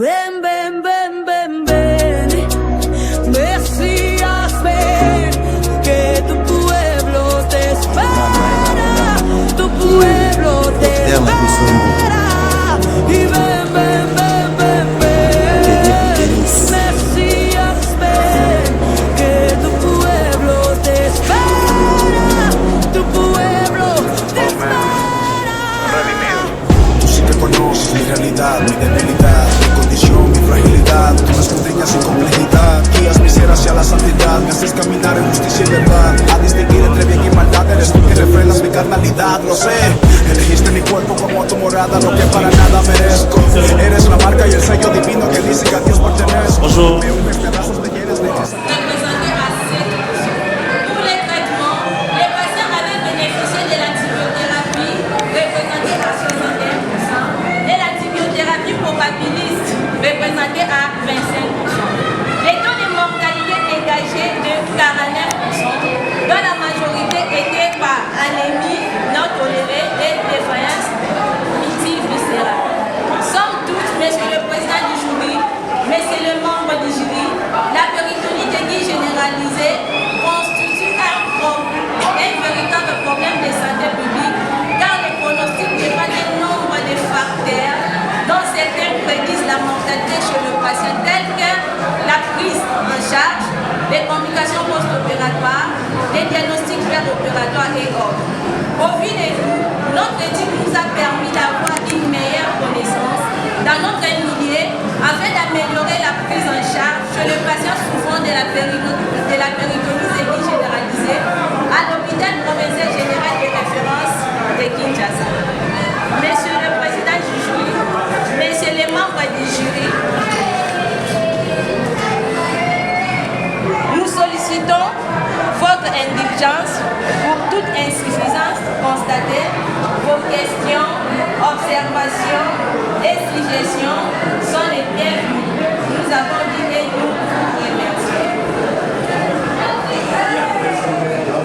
Ven, ven, ven, ven, ven, Mesías, ven, que tu pueblo te espera, tu pueblo te espera, y ven, ven, ven, ven, ven, Mesías, ven, que tu pueblo te espera, tu pueblo te espera. Tú sí que conoces mi realidad, mi debilidad, mi condición, mi fragilidad. Tú me escudriñas sin complejidad, guías mi ser hacia la santidad. Me haces caminar en justicia y verdad, a distinguir entre bien y maldad. Eres tú que refrenas mi carnalidad, lo sé. Elegiste mi cuerpo como tu morada, lo que para nada merezco. Eres la marca y el sello divino que dice que a Dios pertenezco. Bonjour. Me unes pedazos de hieres, leches. Pour les traitements, les patients avaient bénéficié de l'antibiothérapie représentée à 61% et l'antibiothérapie probabiliste représentée à 25%. Les taux de mortalité dégagés de 49%, dont la majorité était par anémie non tolérée et défaillance multiviscérale. Somme toute, Monsieur le Président du jury, Messieurs les membres du jury, la péritonite aiguë généralisée constitue un véritable problème de santé publique car le pronostic dépend d'un nombre de facteurs dont certains prédisent la mortalité chez le patient tels que la prise en charge, les complications post-opératoires, les diagnostics préopératoires et autres. Au vu de nous, notre étude nous a permis d'avoir une meilleure connaissance dans notre milieu afin d'améliorer la prise en charge chez les patients souffrant de la péritonite aiguë généralisée à l'hôpital provincial général de référence de Kinshasa. Monsieur le Président du jury, Messieurs les membres du jury, nous sollicitons votre indulgence pour toute insuffisance constatée. Vos questions, observations et suggestions sont les bienvenues. Nous avons dit et nous remercions.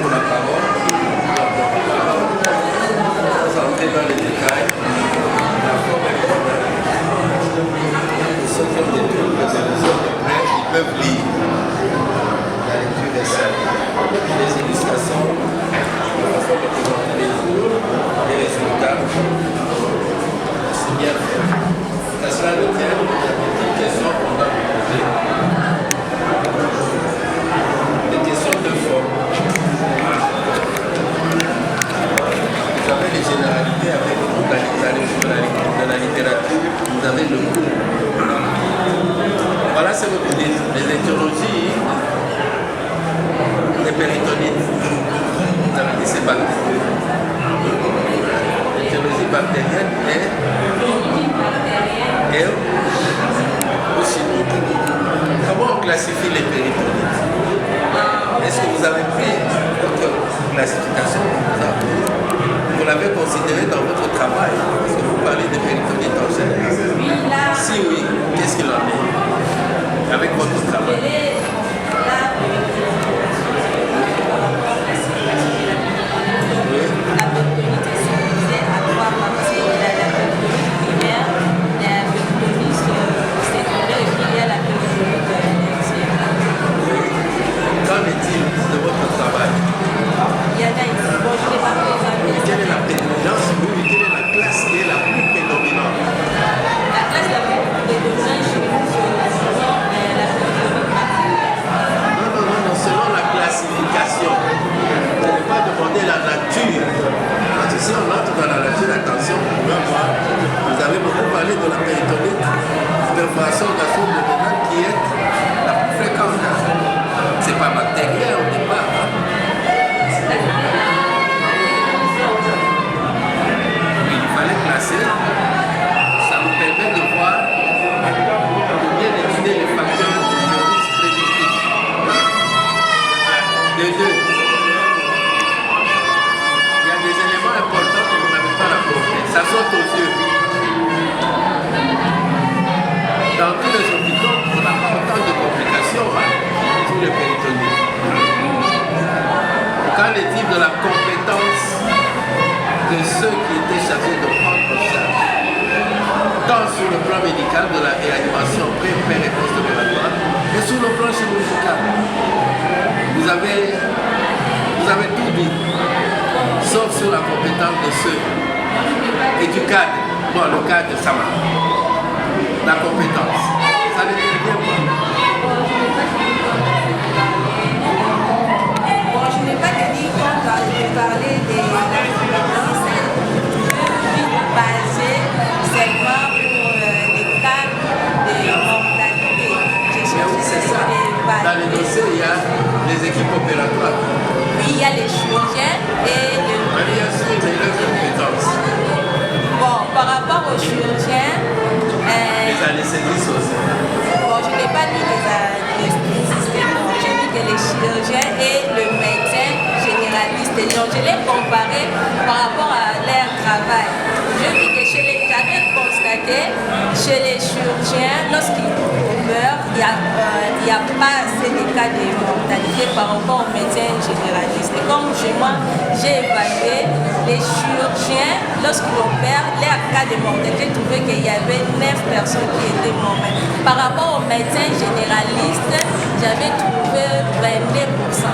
Pour la parole, sans entrer dans les détails, la forme est ceux qui ont des troubles de près, ils peuvent lire la lecture des salles, les illustrations, la façon de présenter les cours, les résultats. C'est bien fait. Ça sera le thème de la petite question qu'on va vous poser. Des questions de forme. Vous avez les généralités avec de la littérature, vous avez le cours. Voilà ce que vous dites. Les étiologies des péritonites. Vous avez dit c'est bactérienne. L'étiologie bactérienne et aussi. Comment on classifie les péritonites? Est-ce que vous avez pris votre classification? Vous l'avez considéré dans votre travail? Est-ce que vous parlez de péritonites en général? Si oui, qu'est-ce qu'il en est avec votre travail? La péritonite est subdivisée à trois parties. Il y a la péritonite primaire, la péritonite secondaire et puis il y a la péritonite tertiaire. Qu'en est-il de votre travail? Il y en a ici. Bon, je ne l'ai pas présenté. Quelle est la prédominance? Oui, quelle est la classe qui est la plus prédominante? La classe la plus prédominante chez nous, selon la péritonite bactérienne. Non, selon la classification. Je n'ai pas demandé la nature. Parce que si on entre dans la nature, attention, vous pouvez voir, vous avez beaucoup parlé de la péritonite, perforation gastro-duodénale qui est la plus fréquente. Ce n'est pas bactérien au départ. Il fallait classer. Ça nous permet de voir, de bien étudier les facteurs de risque prédictif. De deux. Il y a des éléments importants que vous n'avez pas rapportés. Ça saute aux yeux. Donc, de ceux et du cadre. Bon, le cadre, ça va. La compétence. Ça veut dire bien quoi? Bon, je n'ai pas dit quand je parlais de la compétence basée seulement pour les cas de mortalité. Oui, c'est ça. Dans les dossiers, il y a les équipes opératoires. Oui, il y a les chirurgiens et les... Bien sûr, mais leurs compétences. Bon, par rapport aux chirurgiens... Les anesthésistes aussi. Bon, je n'ai pas dit les anesthésistes, j'ai dit que les chirurgiens et le médecin généraliste. Donc, je l'ai comparé par rapport à leur travail. Je dis que j'avais constaté chez les chirurgiens, lorsqu'ils meurent, il n'y a pas assez de cas de mortalité par rapport aux médecins généralistes. Et comme chez moi, j'ai évalué les chirurgiens, lorsqu'ils opèrent, leur cas de mortalité, j'ai trouvé qu'il y avait 9 personnes qui étaient mortes. Par rapport aux médecins généralistes, j'avais trouvé 22%.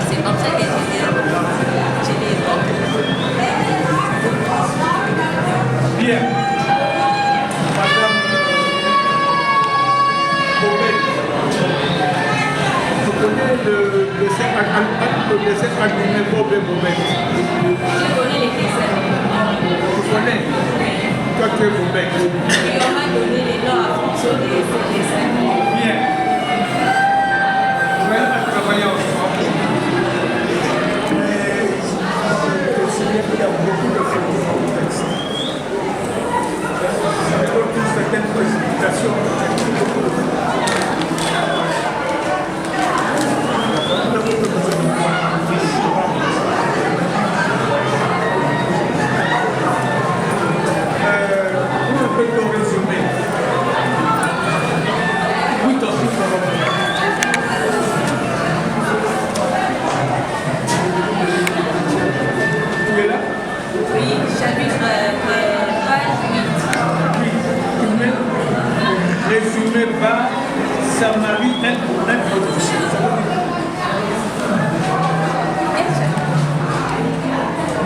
C'est comme ça que je l'ai évoqué. Bien. Madame Bobet, vous connaissez le décès animé Bobet Bobet? Je connais les dessins. Tu connais? Toi tu es Bobet. Et on m'a donné les noms à fonction des dessins. Bien. Vous allez travailler ensemble. Il y a beaucoup de choses dans le texte. Ça donne une certaine précipitation. Pour un peu de résumé. Oui, t'en suis tu es là? Oui, chapitre page 8. Oui, résumé par Samarie, introduction.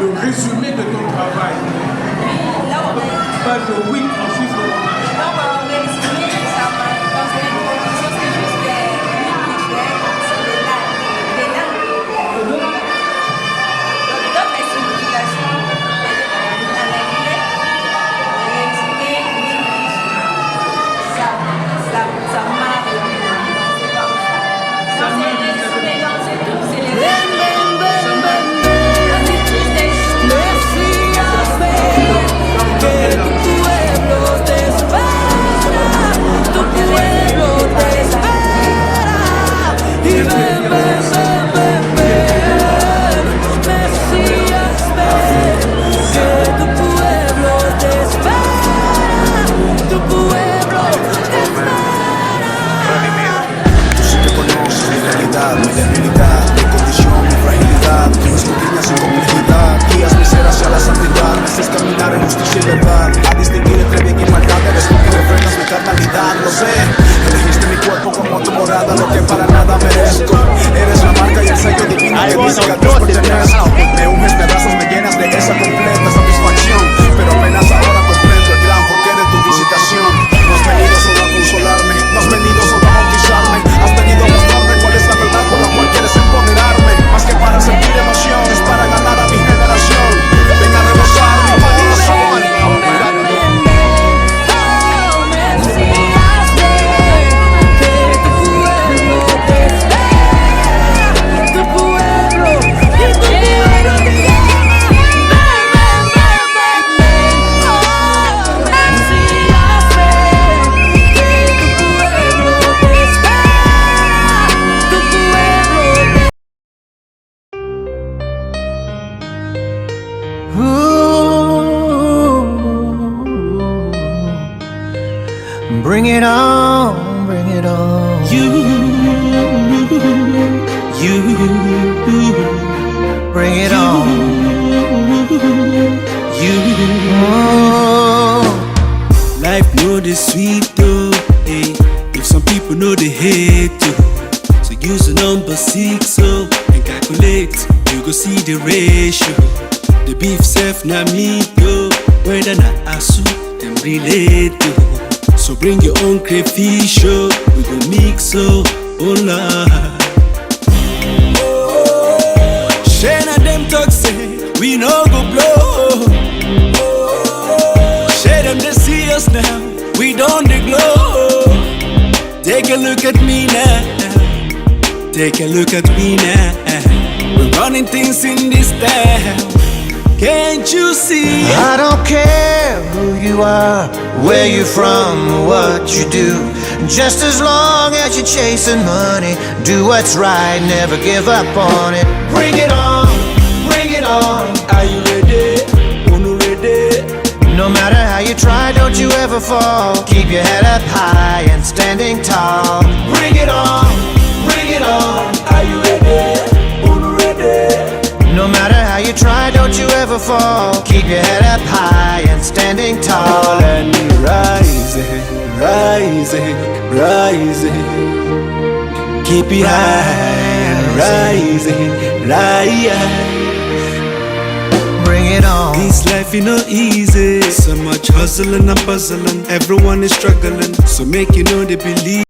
Le résumé de ton travail. Oui, là on a... Page 8 en chiffre romain. Donc on résumé, ça m'a conseillé une production, c'est juste des clichés, c'est des langues. Donc les significations en anglais, résumé, ça marche. C'est résumé, donc c'est tout, c'est les résumés. Que tu pueblo te espera, tu pueblo te espera. Y ven, ven, ven, ven, ven, Mesías, ven. Que tu pueblo te espera, tu pueblo te espera. Tú sí que conoces mi realidad, mi debilidad, mi condición, mi fragilidad. Tú me escudriñas sin complejidad, guías mi ser hacia la santidad. Me haces caminar en justicia y verdad, a distinguir entre bien y maldad. Eres tú que refrenas mi carnalidad, lo sé. Elegiste mi cuerpo como tu morada, lo que para nada merezco. Eres la marca y el sello divino que dice que a Dios pertenezco. Me unges, me abrazas, me llenas de esa completa satisfacción. Pero apenas ahora comprendo el gran porqué de tu visitación. No has venido solo a consolarme, no has venido solo a bautizarme. Has venido a mostrarme cuál es la verdad por la cual quieres empoderarme. Más que para sentir emociones, para ganar a mi generación. Ven a rebosar mi corazón. Bring it on, bring it on. You, bring it on. Life know the sweet though, hey. If some people know they hate too, so use the number 6 and calculate, you go see the ratio. The beef self na meat yo. Whether na asu, them relate to. So bring your own crayfish yo. We go mix so, oh Lord. Shane and them talk say, we no go blow. Share them they see us now, we don't they glow. Take a look at me now, take a look at me now. We're running things in this town, can't you see? I don't care who you are, where you're from, or what you do. Just as long as you're chasing money, do what's right, never give up on it. Bring it on, bring it on. Are you ready? Unu ready? No matter how you try, don't you ever fall. Keep your head up high and standing tall. Bring it on, bring it on. Are you ready? Unu ready? No matter how you try, don't you ever fall. Keep your head up high and standing tall. And rising, rising, rising. Keep it high, rising, rising. Bring it on. This life is not easy. So much hustling and puzzling. Everyone is struggling. So make you know they believe.